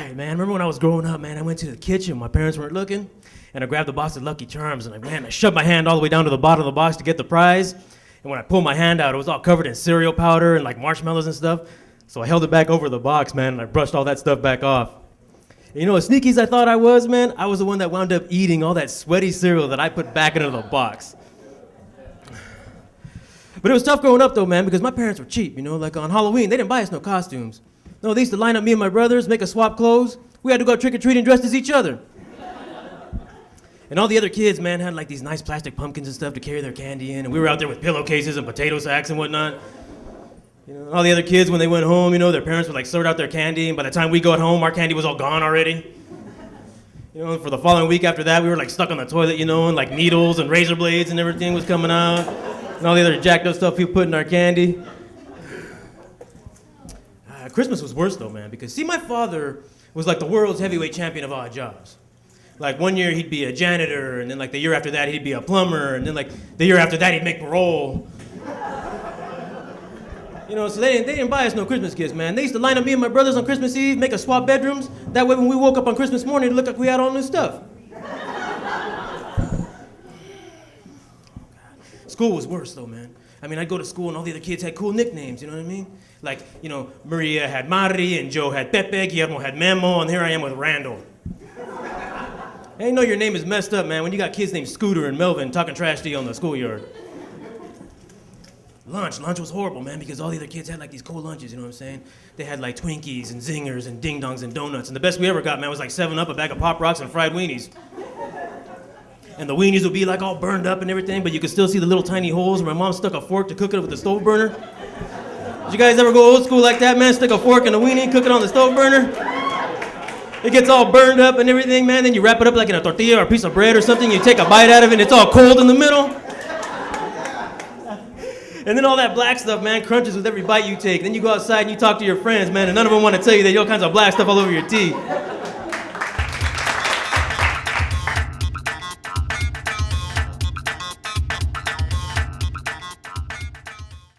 right, man. Remember when I was growing up, man, I went to the kitchen, my parents weren't looking, and I grabbed the box of Lucky Charms, and I shoved my hand all the way down to the bottom of the box to get the prize. And when I pulled my hand out, it was all covered in cereal powder and like marshmallows and stuff. So I held it back over the box, man, and I brushed all that stuff back off. And you know, as sneaky as I thought I was, man, I was the one that wound up eating all that sweaty cereal that I put back into the box. But it was tough growing up, though, man, because my parents were cheap, you know, like on Halloween, they didn't buy us no costumes. No, they used to line up me and my brothers, make us swap clothes. We had to go trick-or-treating dressed as each other. And all the other kids, man, had like these nice plastic pumpkins and stuff to carry their candy in, and we were out there with pillowcases and potato sacks and whatnot. You know, all the other kids, when they went home, you know, their parents would like sort out their candy, and by the time we got home, our candy was all gone already. You know, for the following week after that, we were like stuck on the toilet, you know, and like needles and razor blades and everything was coming out. And all the other jacked up stuff people put in our candy. Christmas was worse though, man, because see, my father was like the world's heavyweight champion of odd jobs. Like one year he'd be a janitor, and then like the year after that he'd be a plumber, and then like the year after that he'd make parole. You know, so they didn't buy us no Christmas gifts, man. They used to line up me and my brothers on Christmas Eve, make us swap bedrooms. That way when we woke up on Christmas morning, it looked like we had all new stuff. School was worse though, man. I mean, I'd go to school and all the other kids had cool nicknames, you know what I mean? Like, you know, Maria had Mari, and Joe had Pepe, Guillermo had Memo, and here I am with Randall. Hey, you know your name is messed up, man, when you got kids named Scooter and Melvin talking trash to you on the schoolyard. Lunch was horrible, man, because all the other kids had like these cool lunches, you know what I'm saying? They had like Twinkies and Zingers and Ding Dongs and donuts, and the best we ever got, man, was like 7-Up, a bag of Pop Rocks, and fried weenies. And the weenies would be like all burned up and everything, but you could still see the little tiny holes where my mom stuck a fork to cook it with the stove burner. Did you guys ever go old school like that, man? Stick a fork in a weenie, cook it on the stove burner? It gets all burned up and everything, man. Then you wrap it up like in a tortilla or a piece of bread or something. You take a bite out of it and it's all cold in the middle. And then all that black stuff, man, crunches with every bite you take. Then you go outside and you talk to your friends, man, and none of them want to tell you that you have all kinds of black stuff all over your teeth.